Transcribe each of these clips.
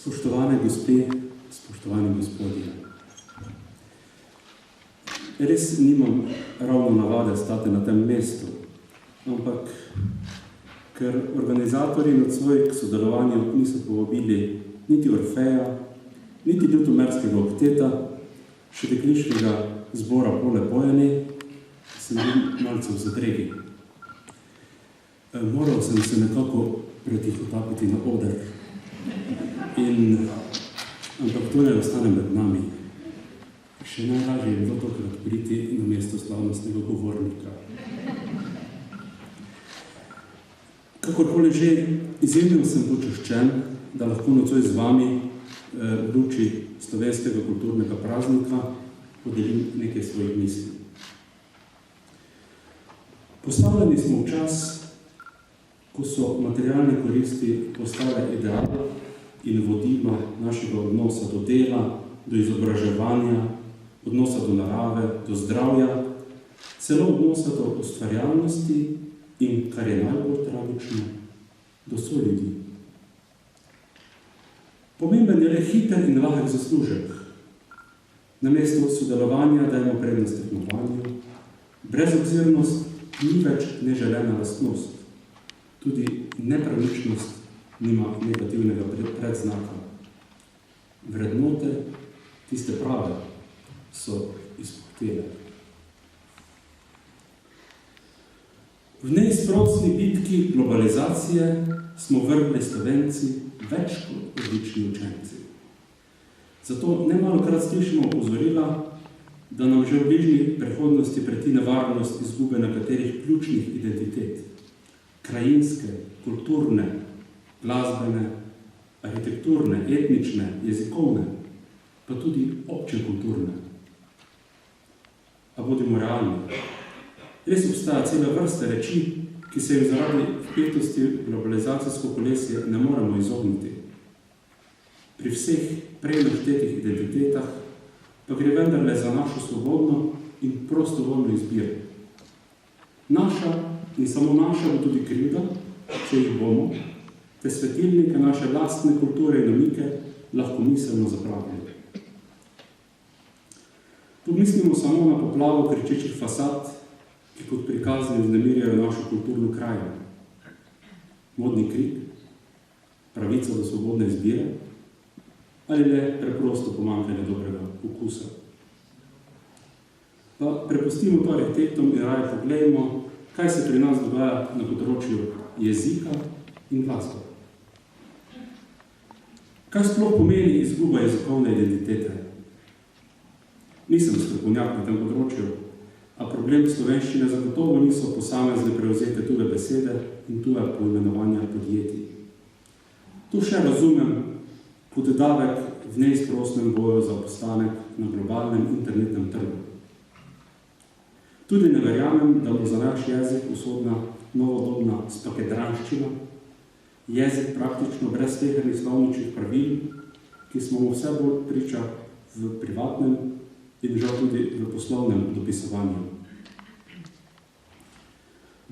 Spoštovane gospe, spoštovani gospodje. Res nimam ravno navade stati na tem mestu, ampak ker organizatorji nocoj k sodelovanju niso povabili niti Orfeja, niti ljutomerskega okteta, še dekliškega zbora Pole Bojani, sem bil malce v zadregi. Moral sem se nekako pretihotapiti na oder. Ampak to ne ostane med nami. Še najlažje je bilo tokrat priti na mesto slavnostnega govornika. Kakorkoli že, izjemno sem počaščen, da lahko nocoj z vami v luči slovenskega kulturnega praznika podelim nekaj svojih misli. Postavljeni smo v čas, ko so materialne koristi postale ideal in vodilo našega odnosa do dela, do izobraževanja, odnosa do narave, do zdravja, celo odnosa do ustvarjalnosti in, kar je najbolj tragično, do soljudi. Pomemben je le hiter in lahek zaslužek. Namesto sodelovanja dajemo prednost tekmovanju. Brezobzirnost ni več neželena lastnost. Tudi nepravičnost nima negativnega predznaka. Vrednote, tiste prave, so izpuhtele. V neizprosni bitki globalizacije smo vrgli Slovenci več kot odlični učenci. Zato nemalokrat slišimo opozorila, da nam že v bližnji prihodnosti preti nevarnost izgube nekaterih ključnih identitet. Krajinske, kulturne, glasbene, arhitekturne, etnične, jezikovne, pa tudi občekulturne. A bodimo realni. Res obstaja cela vrsta reči, ki se jim zaradi vpetosti globalizacijsko kolesje ne moremo izogniti. Pri vseh prej naštetih identitetah pa gre vendarle za našo svobodno in prostovoljno izbiro. Naša in samo naša bo tudi krivda, če jih bomo, te svetilnike naše lastne kulture in namike lahko miselno zapravili. Pomislimo samo na poplavo kričečih fasad, ki kot prikazni vznemirjajo našo kulturno krajino. Modni krik, pravica do svobodne izbire ali le preprosto pomanjkanje dobrega okusa. Pa prepustimo to arhitektom in raje pogledamo, kaj se pri nas dogaja na področju jezika in glasbe. Kaj sploh pomeni izguba jezikovne identitete? Nisem strokovnjak na tem področju, a problem slovenščine zagotovo niso posamezne prevzete tuje besede in tuje poimenovanja podjetij. Tu še razumem kot davek v neizprosnem boju za obstanek na globalnem internetnem trgu. Tudi ne verjamem, da bo za naš jezik usodna novodobna spakedranščina, jezik praktično brez slehernih slovničnih pravil, ki smo mu vse bolj priča v privatnem in žal tudi v poslovnem dopisovanju.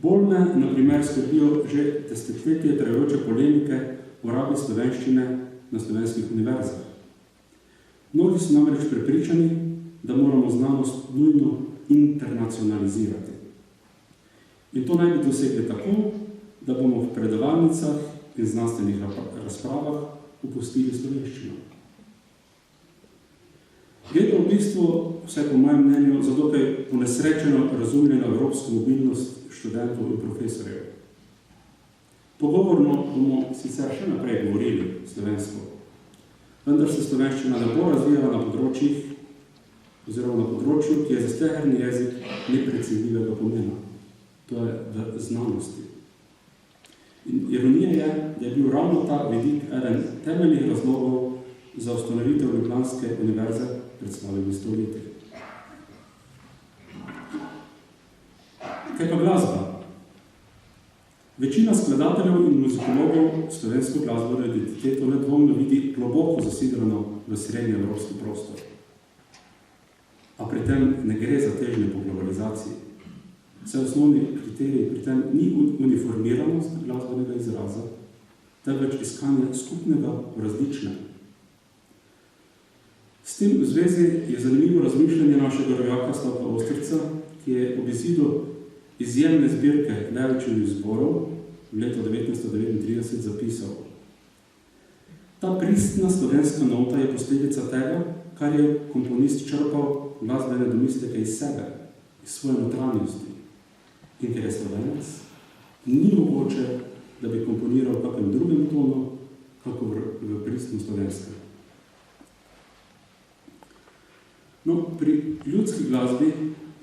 Bolj me, na primer, skrbijo že desetletje trajajoče polemike o rabi slovenščine na slovenskih univerzah. Mnogi so namreč prepričani, da moramo znanost nujno internacionalizirati. In to naj bi dosegli tako, da bomo v predavalnicah in znanstvenih razpravah opustili slovenščino. Gre v bistvu, vsaj po mojem mnenju, za dokaj ponesrečeno razumljeno evropsko mobilnost študentov in profesorjev. Pogovorno bomo sicer še naprej govorili slovensko, vendar se slovenščina ne bo razvijala na področjih, oziroma na področju, ki je za sleherni jezik neprecenljivega pomena. To je v znanosti. In ironija je, da je bil ravno ta vidik eden temeljnih razlogov za ustanovitev Ljubljanske univerze pred slabimi stoletji. Kaj pa glasba? Večina skladateljev in muzikologov slovensko glasbeno identiteto nedvomno vidi globoko zasidrano v srednji evropski prostor. A pri tem ne gre za težnje po globalizaciji. Vse osnovni kriteriji pri tem ni uniformiranost glasbenega izraza, temveč iskanje skupnega v različnem, S tem v zvezi je zanimivo razmišljanje našega rojaka Slavka Ostrca, ki je ob izidu izjemne zbirke Levičevih zborov v letu 1939 zapisal: Ta pristna slovenska nota je posledica tega, kar je komponist črpal glasbene domisleke iz sebe, iz svoje notranjosti. In ker je slovenec, ni mogoče, da bi komponiral v kakem drugem tonu, kako v pristno slovenskem. No, pri ljudski glasbi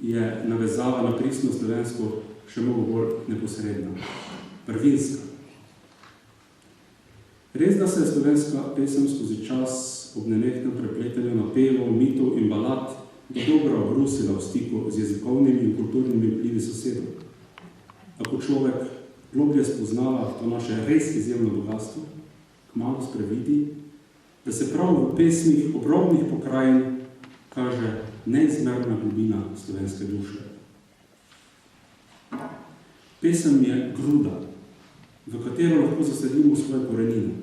je navezava na pristno slovensko še mnogo bolj neposredna, prvinska. Res, da se je slovenska pesem skozi čas ob nenehnem prepletanju napevov, mitov in balad dobro obrusila v stiku z jezikovnimi in kulturnimi vplivi sosedov. Ako človek globlje spoznava to naše res izjemno bogatstvo, kmalu sprevidi, da se prav v pesmih obrobnih pokrajin kaže neizmerna globina slovenske duše. Pesem je gruda, v katero lahko zasadimo svoje korenine.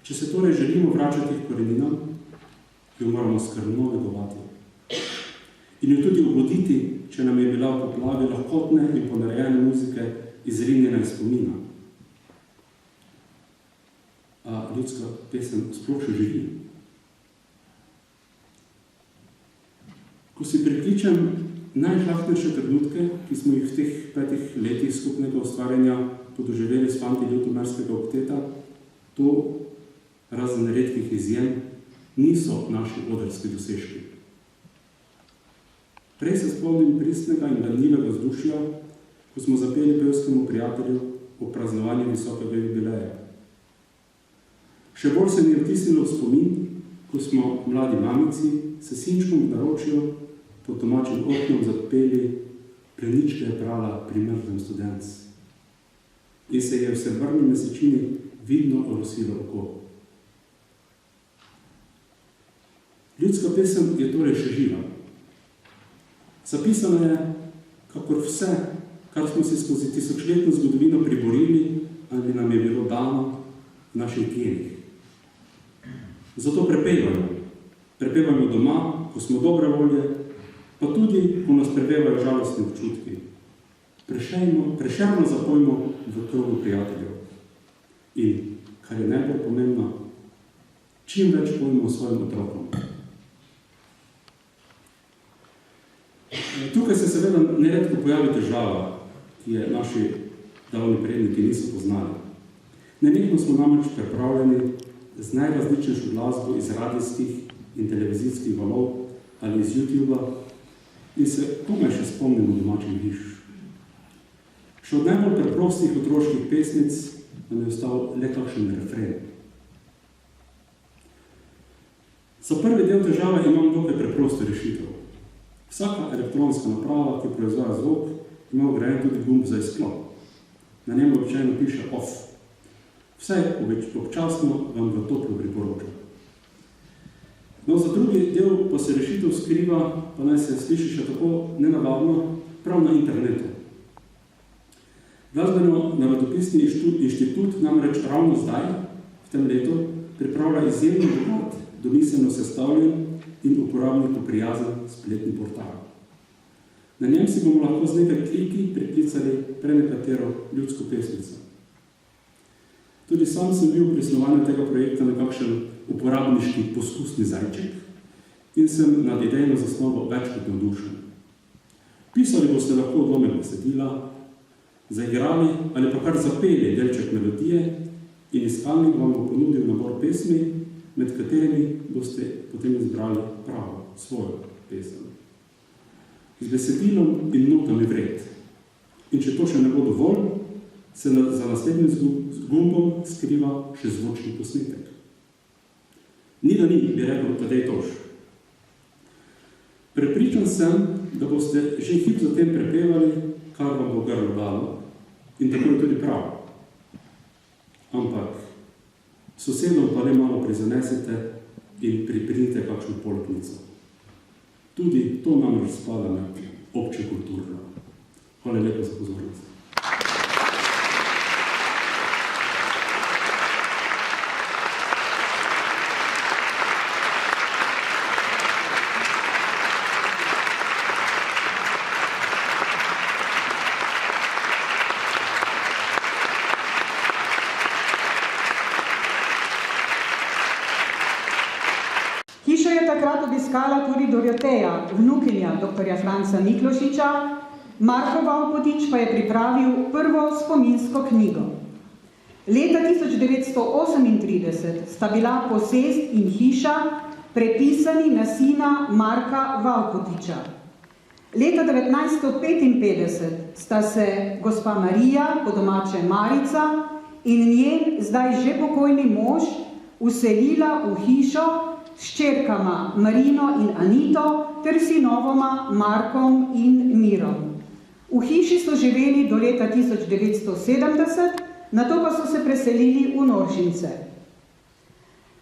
Če se torej želimo vračati k koreninam, jo moramo skrbno negovati. In jo tudi obuditi, če nam je bila v poplavi lahkotne in ponarejene muzike izrinjena iz spomina. A ljudska pesem sploh še živi. Ko si prikličem najžlahtnejše trenutke, ki smo jih v teh 5 letih skupnega ustvarjanja podoživeli s fanti Ljutomerskega okteta, to, razen redkih izjem, niso naši odrski dosežki. Prej se spomnim pristnega in ganljivega vzdušja, ko smo zapeli pevskemu prijatelju o praznovanju visokega jubileja. Še bolj se mi je vtisnilo v spomin, ko smo mladi mamici s sinčkom v naročju pod domačim oknom zapeli Pleničke je prala primrzlem studenc. In se je v srebrni mesečini vidno orosilo oko. Ljudska pesem je torej še živa. Zapisano je, kakor vse, kar smo si skozi tisočletno zgodovino priborili ali nam je bilo dano v naših genih. Zato prepevajmo. Prepevajmo doma, ko smo dobre volje, pa tudi, ko nas prepevajo žalostni občutki. Prešerno zapojmo v krogu prijateljev. In, kar je najbolj pomembno, čim več pojmo svojim otrokom. Tukaj se seveda neredko pojavi težava, ki je naši davni predniki niso poznali. Nenehno smo namreč pripravljeni z najrazličnejšo glasbo iz radijskih in televizijskih valov ali iz YouTubea in se komaj še spomnimo domačih hiš. Še od najbolj preprostih otroških pesnic nam je ostal le kakšen refren. Za prvi del težave imam dokaj preprosto rešitev. Vsaka elektronska naprava, ki proizvaja zvok, ima vgrajen tudi gumb za izklop. Na njem običajno piše off. Vsaj občasno vam ga toplo priporočam. No, za drugi del pa se rešitev skriva, pa naj se sliši še tako nenavadno, prav na internetu. Glasbeno-narodopisni inštitut namreč ravno zdaj, v tem letu, pripravlja izjemno bogat, domiselno sestavljen in uporabniku prijazen spletni portal. Na njem si bomo lahko z nekaj kliki priklicali prenekatero ljudsko pesnico. Tudi sam sem bil pri snovanju tega projekta nekakšen uporabniški poskusni zajček in sem nad idejno zasnovo večkrat navdušen. Pisali boste lahko odlomek besedila, zaigrali ali pa kar zapeli delček melodije in iskalnik vam bo ponudil nabor pesmi, med katerimi boste potem izbrali pravo, svojo pesem. Z besedilom in notami vred. In če to še ne bo dovolj, se za naslednjim gumbom skriva še zvočni posnetek. Ni da ni, bi rekel Tadej Toš. Prepričan sem, da boste že hip zatem prepevali, kar vam bo grlo dalo, in tako je tudi prav. Ampak sosedom pa le malo prizanesite in priprinite kakšno polknico. Tudi to namreč spada med obče kulturno. Hvala lepa za pozornost. je takrat obiskala tudi Doroteja, vnukinja dr. Franca Miklošiča, Marko Vaupotič pa je pripravil prvo spominsko knjigo. Leta 1938 sta bila posest in hiša prepisani na sina Marka Vaupotiča. Leta 1955 sta se gospa Marija, po domače Marica, in njen zdaj že pokojni mož vselila v hišo s hčerkama Marino in Anito ter sinovoma Markom in Mirom. V hiši so živeli do leta 1970, nato pa so se preselili v Noršince.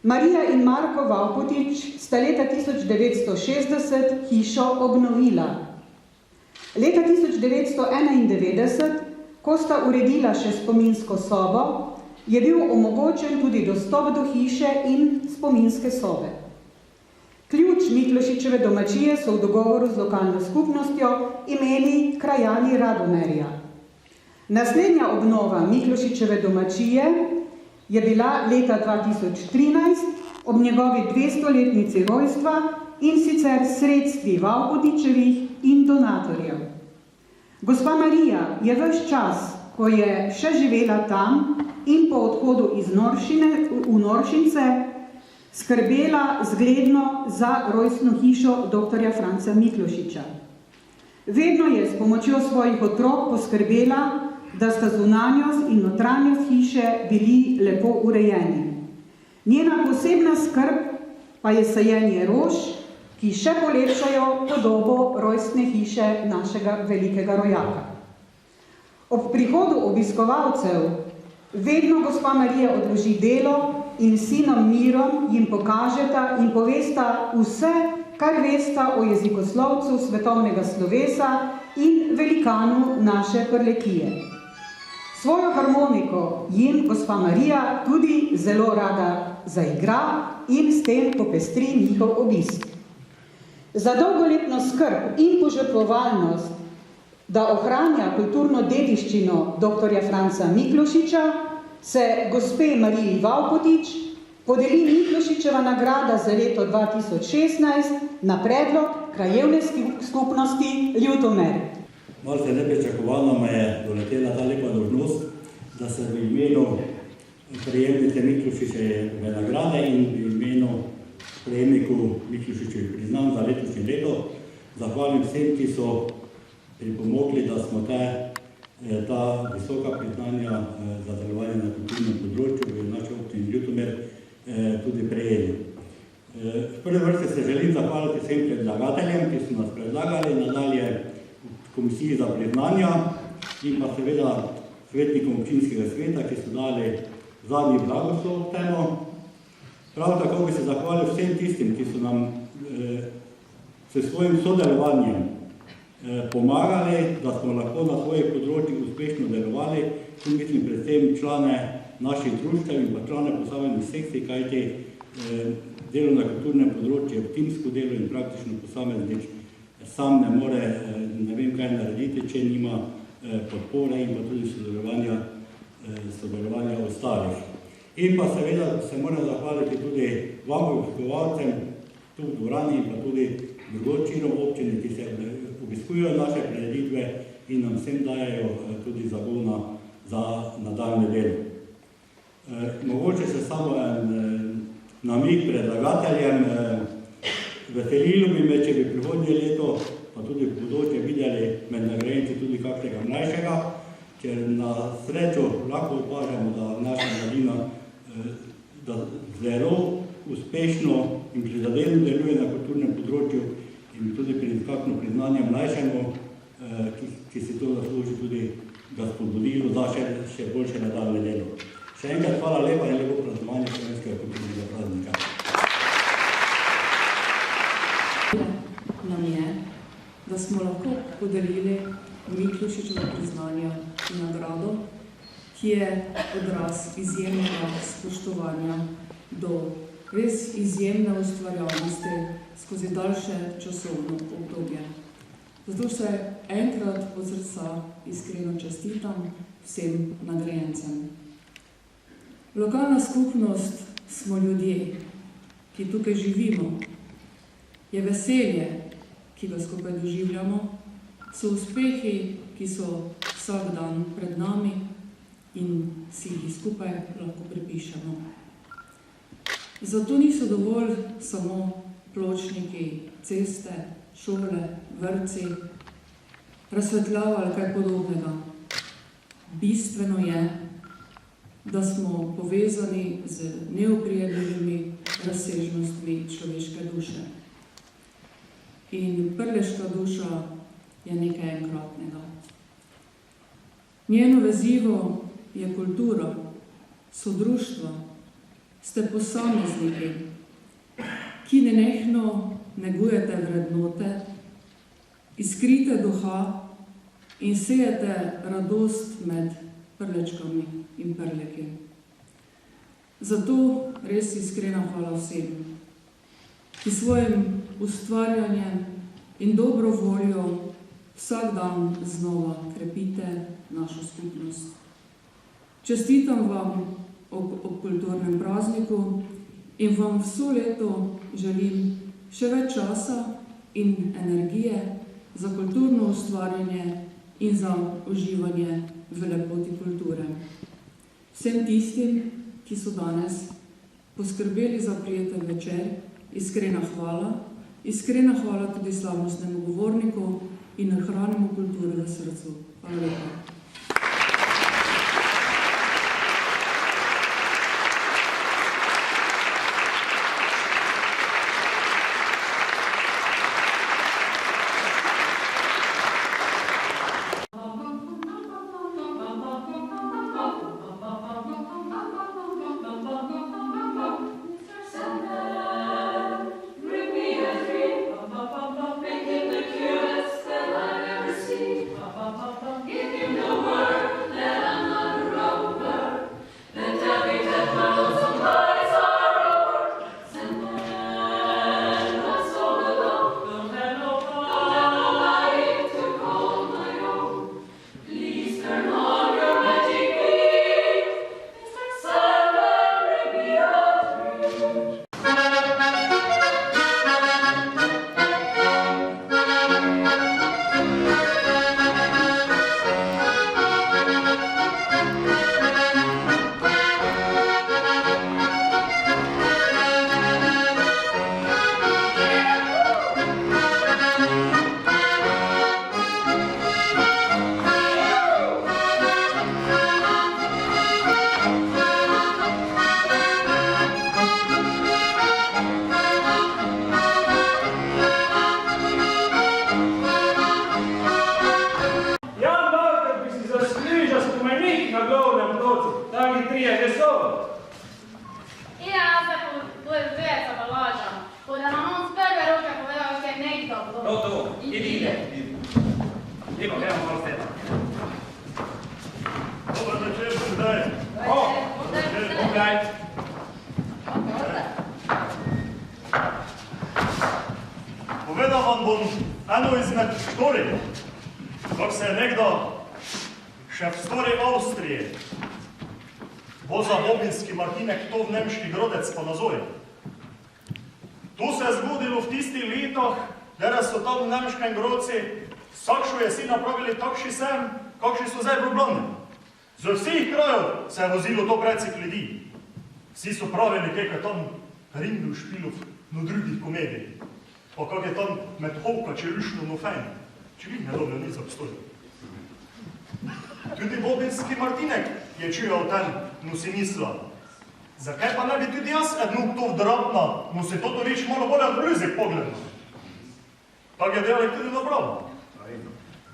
Marija in Marko Vaupotič sta leta 1960 hišo obnovila. Leta 1991, ko sta uredila še spominsko sobo, je bil omogočen tudi dostop do hiše in spominske sobe. Ključ Miklošičeve domačije so v dogovoru z lokalno skupnostjo imeli krajani Radomerja. Naslednja obnova Miklošičeve domačije je bila leta 2013 ob njegovi 200-letnici rojstva in sicer sredstvi Vaupotičevih in donatorjev. Gospa Marija je ves čas, ko je še živela tam in po odhodu iz v Noršince, skrbela zgledno za rojstno hišo dr. Franca Miklošiča. Vedno je s pomočjo svojih otrok poskrbela, da sta zunanjost in notranjost hiše bili lepo urejeni. Njena posebna skrb pa je sajenje rož, ki še polepšajo podobo rojstne hiše našega velikega rojaka. Ob prihodu obiskovalcev vedno gospa Marija odloži delo in sinom Mirom jim pokažeta in povesta vse, kar vesta o jezikoslovcu svetovnega slovesa in velikanu naše Prlekije. Svojo harmoniko jim gospa Marija tudi zelo rada zaigra in s tem popestri njihov obisk. Za dolgoletno skrb in požrtvovalnost, da ohranja kulturno dediščino dr. Franca Miklošiča, se gospe Mariji Vaupotič podeli Miklošičeva nagrada za leto 2016 na predlog krajevne skupnosti Ljutomer. Malce nepričakovano me je doletela ta lepa dolžnost, da se v imenu prejemnice Miklošičeve nagrade in v imenu prejemniku Miklošičevih priznanj za letošnje leto zahvalim vsem, ki so pripomogli, da smo ta visoka priznanja za delovanje na kulturnem področju v naši občini Ljutomer tudi prejeli. V prvi vrsti se želim zahvaliti vsem predlagateljem, ki so nas predlagali, nadalje komisiji za priznanja in pa seveda svetnikom občinskega sveta, ki so dali zadnji blagoslov temu. Prav tako bi se zahvalil vsem tistim, ki so nam s svojim sodelovanjem pomagali, da smo lahko na svojih področjih uspešno delovali, in mislim predvsem člane naših društev in pa člane posameznih sekcij, kajti delo na kulturnem področju je timsko delo in praktično posameznik sam ne more ne vem kaj narediti, če nima podpore in pa tudi sodelovanja ostalih. In pa seveda se moram zahvaliti tudi vam, obiskovalcem, tu v dvorani in pa tudi drugod širom občine, ki se obiskujejo naše prireditve in nam vsem dajejo tudi zagona za nadaljnje delo. Mogoče se samo en namig predlagateljem. Veselilo bi me, če bi prihodnje leto, pa tudi v bodoče videli med nagrajenci tudi kakšnega mlajšega, ker na srečo lahko opažamo, da naša mladina da zelo uspešno in prizadevno deluje na kulturnem področju in tudi pri kakšno priznanje mlajšemu, ki si to zasluži, tudi ga spodbudilo za še boljše nadaljnje delo. Še enkrat hvala lepa in lepo praznovanje slovenskega kulturnega praznika. Nam je, da smo lahko podelili Miklošičevo priznanje in nagrado, ki je odraz izjemnega spoštovanja do res izjemne ustvarjalnosti skozi daljše časovno obdobje. Zato se enkrat od srca iskreno čestitam vsem nagrajencem. Lokalna skupnost smo ljudje, ki tukaj živimo, je veselje, ki ga skupaj doživljamo, so uspehi, ki so vsak dan pred nami in si jih skupaj lahko pripišemo. Zato niso dovolj samo pločniki, ceste, šole, vrtci, razsvetljava ali kaj podobnega. Bistveno je, da smo povezani z neoprijemljivimi razsežnostmi človeške duše. In prleška duša je nekaj enkratnega. Njeno vezivo je kultura, sodruštvo, ste posamezniki, ki nenehno negujete vrednote, iskrite duha in sejete radost med prlečkami in prleki. Zato res iskrena hvala vsem, ki svojim ustvarjanjem in dobro voljo vsak dan znova krepite našo skupnost. Čestitam vam ob kulturnem prazniku in vam vso leto želim še več časa in energije za kulturno ustvarjanje in za uživanje v lepoti kulture. Vsem tistim, ki so danes poskrbeli za prijeten večer, iskrena hvala tudi slavnostnemu govorniku in ohranimo kulturo v srcu. Hvala lepa. Povedal vam bom eno izmed štorij, kako se je nekdo še v stori Avstriji vozal obinski Martinek to v nemški Grodec pa nazoj. Tu se je zgodilo v tistih letih, da so tam v nemškem Grodci vsakšo jesi napravili takšni sem, kakšni so zdaj v Ljubljani. Z vseh krajev se je vozilo to precej ljudi. Vsi so pravili, kaj je tam Ringo špilov na drugih komedij. Pa kak je tam med Hovka čelušno no fajn. Če vi ne dobro niso obstojili. Tudi Bobinski Martinek je čujal ten, no si mislila. Zakaj pa ne bi tudi jaz ednuk to vdrapna, no si toto reč malo bolj odblizik pogledal. Tak je delek tudi napravil.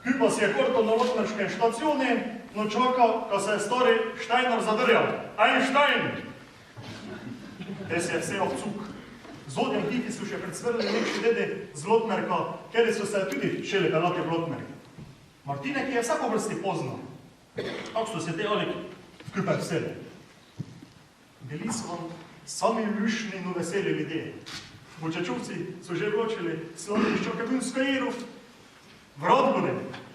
Ki pa si je korto na Lotnerškem štacioni, no čaka, ko se je stari Štajner zadrjal. Einstein! Te si je vse obcuk. Zodjem ti, ki so še predsvrli nekši dede z Lotnerka, kjer so se tudi šele pelati v Lotnerki. Martinek je vsako vrsti poznal. Kako so se te ali skupaj vseli. Bili so vam sami ljušni in veseli ljudje. Bočačovci so že vločili Sloveniščo Kabinsko Irov, v Radbune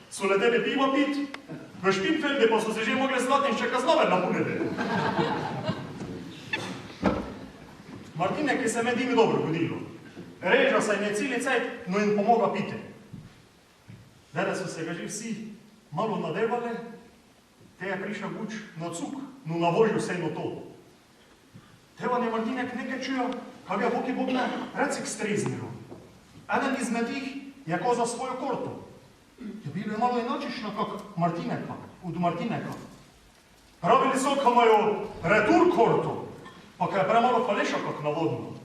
so leteli pivo pit, v Špinfelde pa so se že mogli Zlatinšče kaznove napuniti. Martinek je se med njimi dobro godilo. reža se jim je celi cajt, no in pomoga piti. Dere so se ga že vsi malo nadevali, te je prišel guč na cuk, no navožil se eno to. Tevan je Martinek nekaj čujo, kak je Bog i Bog ne recik strezniru. Eden izmed jih je kozal svojo korto. Je bilo je malo inočično kak Martineka, od Martineka. Pravili so, ka imajo retur korto, pa ka je premalo faleša kak navodno.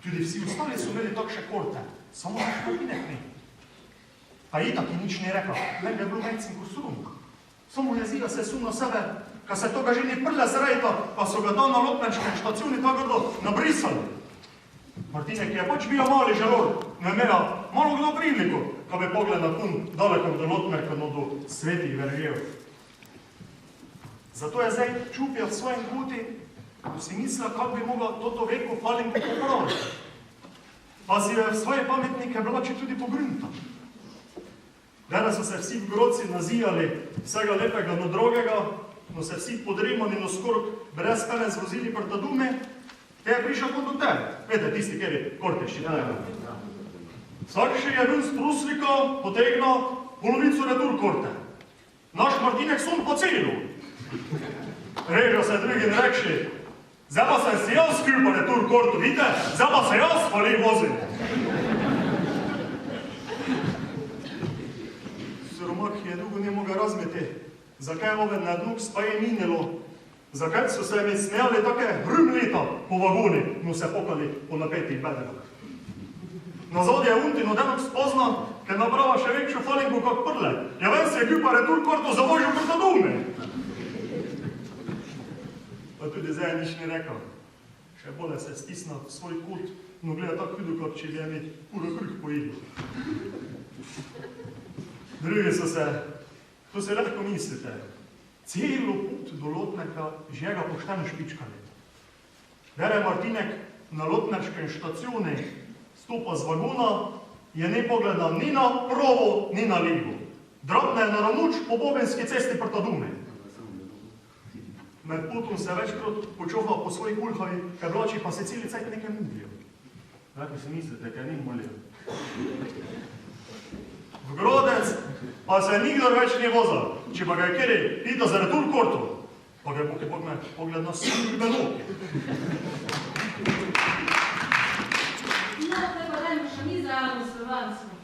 Tudi vsi ostali so imeli takše korte, samo naš Martinek ne. Pa itak je nič ni rekel, len je bil mecin kosrum. Samo jezira se suno sebe, ka se toga že ni prle zrejta, pa so ga dan na lotmenškem štacioni tako grdo nabrisali. Martinek je pač bil mali želor, ne imela malo kdo priliko, ka bi pogledal kun daleko do lotmerka, no do svetih veržev. Zato je zdaj čupil v svojem guti, ko si mislil, kak bi mogel toto veko falinko popraviti. Pa si je v svoje pametnike blači tudi pogrunta. Danes so se vsi v Groci nazijali vsega lepega no drugega, no se vsi podrimani no skoraj brez pene zvozili prta dume, te je prišel kot do tebe. Vete, tisti, kjer je kortešči. Vsak še je ven z truslika potegnil polovico retur korte. Naš Martinek son po celu. Režo se drugi ne rekši, zdaj pa sem si jaz skril pa retur korto, vidite, zdaj pa se jaz pa li vozim. Soromak je dolgo ne mogel razmeti, zakaj ove na dnuk spa je minilo, zakaj so se mi smejali take leta po vagoni, no se pokali po napetih bedrah. Nazadje je Untino denok spozna, ker naprava še večjo falinko kak prle. Ja ven se je bil pa retur korto zavožil prta dume. Pa tudi zdaj nič ni rekel. Še bolje se stisna v svoj kut, no gleda tako hudo, kot če bi je mi puro kruh pojedil. Drugi so se, to se lahko mislite, celo pot do Lotnerka že ga pošteno špičkali. Dere Martinek na Lotnerškem štacioni stopa z vagona, je ne pogledal ni na pravo, ni na levo. Drobne je naravnuč po Bobenski cesti prta Dume. Med potom se večkrat počoval po svoji kulhavi, kaj vlači pa se celi cajt nekaj mulijo. Lahko si mislite, kaj ni mulijo. V Grodec pa se nikdar več ni vozal, če pa ga je kjeri pita za retur korto, pa ga je pogled na srbe noge. No, te pa dajmo še mi zravno slovanstvo.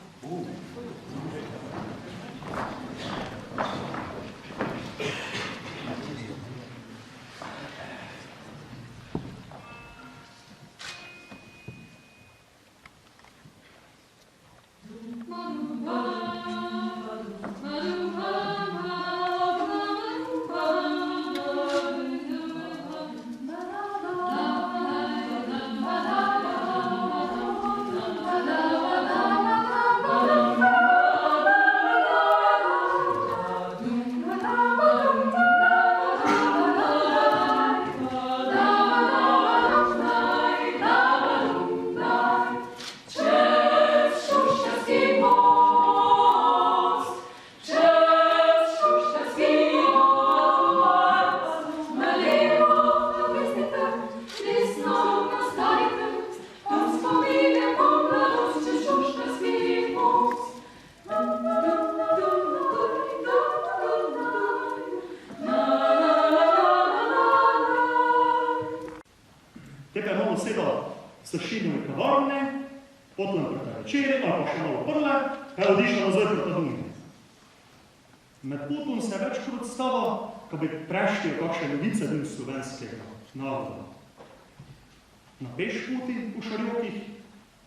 Na pešpoti v Šarjokih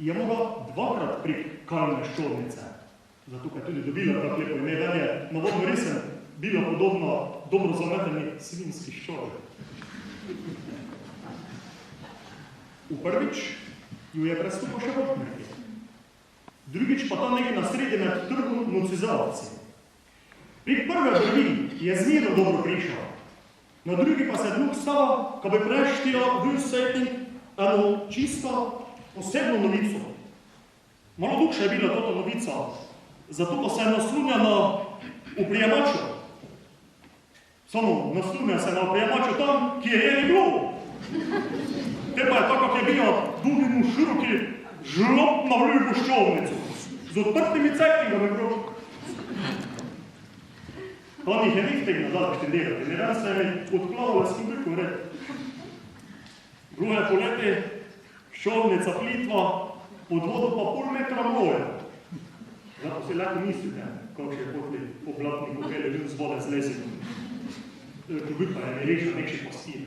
je mogla dvakrat prek Kalne Ščornice, zato kaj tudi dobila tak lepo ime, ven je navodno resen bila podobno dobro zameteni svinski ščor. V prvič ju je prestopil še Vrtmerki, drugič pa tam nekaj na sredi med trgom nocizavci. Prek prve vrvi je zmerno dobro prišel, na drugi pa se dnuk stava, ko bi preštila v setnik eno čisto osebno novico. Malo dugša je bila tota novica, zato pa se je naslunja na uprijemaču. Samo naslunja se na uprijemaču tam, ki je ni bilo. Te pa je tako, ki je bila duginu žlop na vljubo ščovnico, z odprtimi cektingami proč. On jih je nekaj nazad štendirati, ne raz se je odplavala s kubriku vred. Bilo je poleti, ščovnica plitva, pod vodo pa pol metra mloja. Zato si lahko mislite, kako še potli oblatni kopeli bil z vode z lesikom. Ljubit pa je rešil nekši pastir.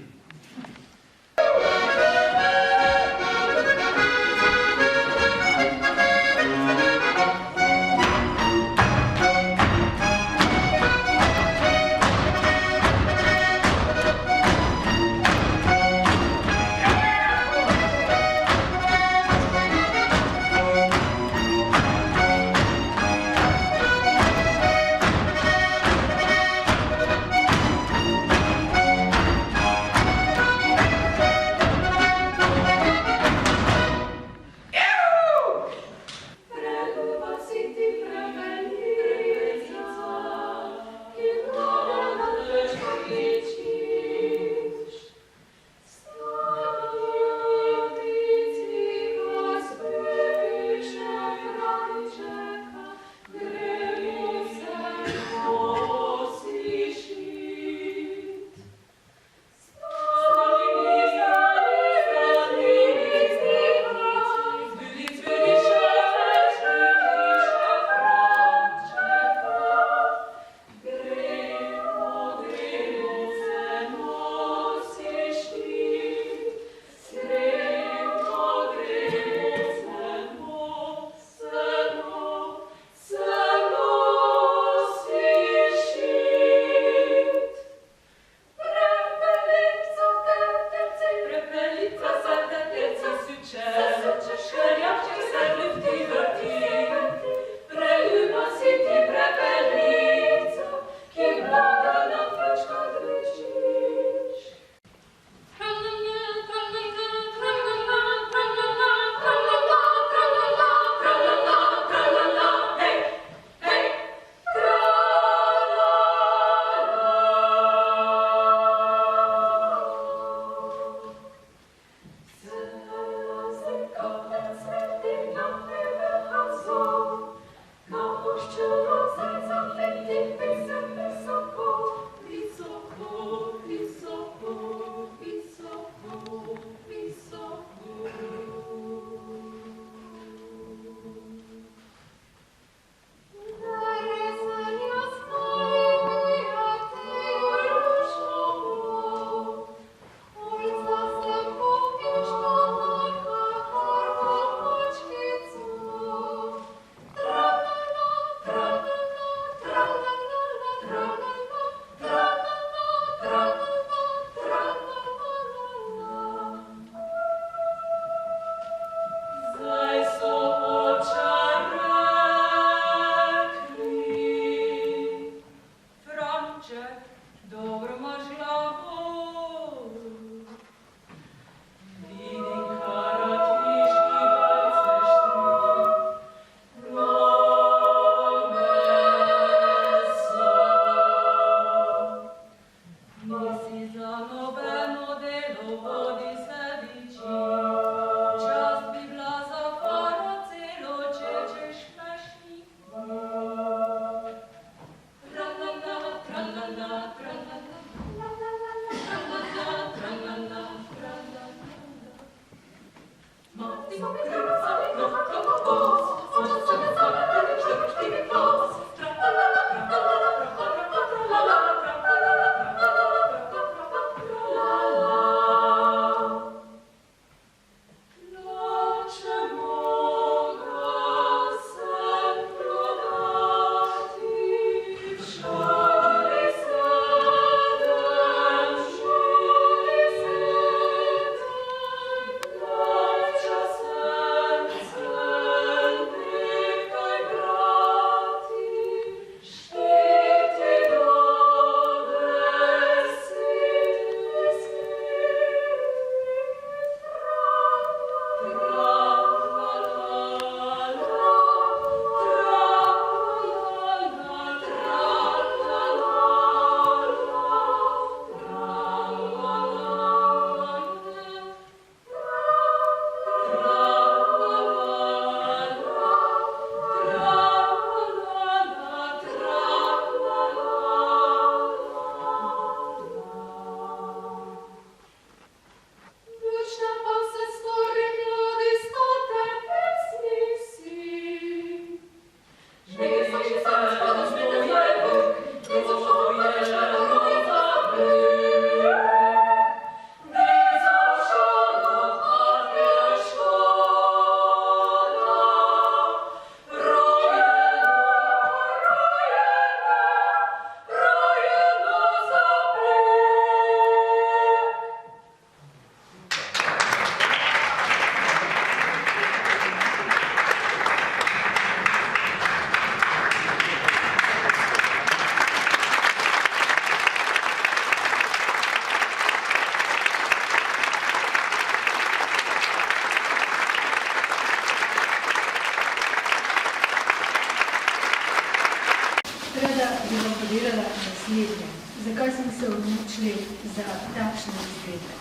bi vam povedala naslednje. Zakaj smo se odločili za takšne izvedbe?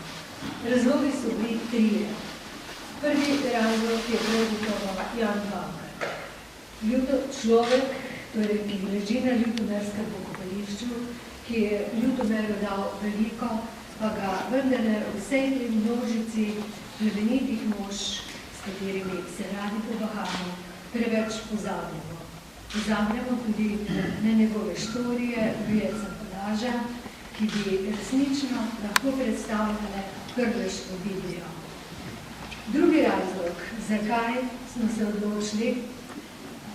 Razlogi so bili trije. Prvi razlog je pravzaprav Jan Bankar. Človek, torej, ki leži na Ljutomerskem pokopališču, ki je Ljutomeru dal veliko, pa ga vendarle v vsej tej množici plemenitih mož, s katerimi se radi pobahamo, preveč pozabljamo. Pozabljamo tudi na njegove štorije, Bujeca Palaža, ki bi resnično lahko predstavljale Krleško Biblijo. Drugi razlog, zakaj smo se odločili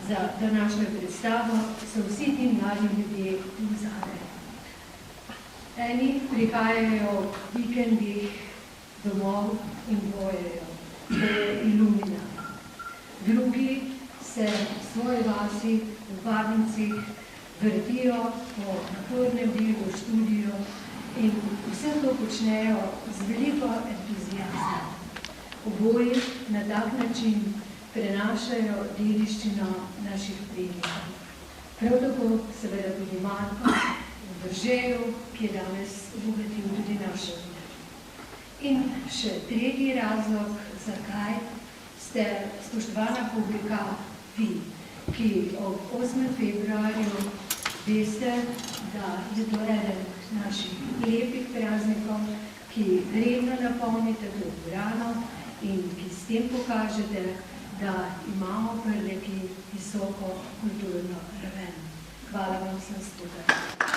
za današnjo predstavo, so vsi ti mladi ljudje v zadaj. Eni prihajajo v vikendih domov in bojejo, da je Ilumina. Drugi se v svoji vasi, v Babincih, vrtijo po napornem delu v študiju in vse to počnejo z veliko entuzijazma. Oboji na tak način prenašajo dediščino naših prednikov. Prav tako seveda tudi Marko v Bržeju, ki je danes obogatil tudi našo vida. In še tretji razlog, zakaj ste, spoštovana publika, vi, ki ob 8. februarju veste, da je to eden naših lepih praznikov, ki redno napolnite to dvorano in ki s tem pokažete, da imamo Prleki visoko kulturno raven. Hvala vam vsem skupaj.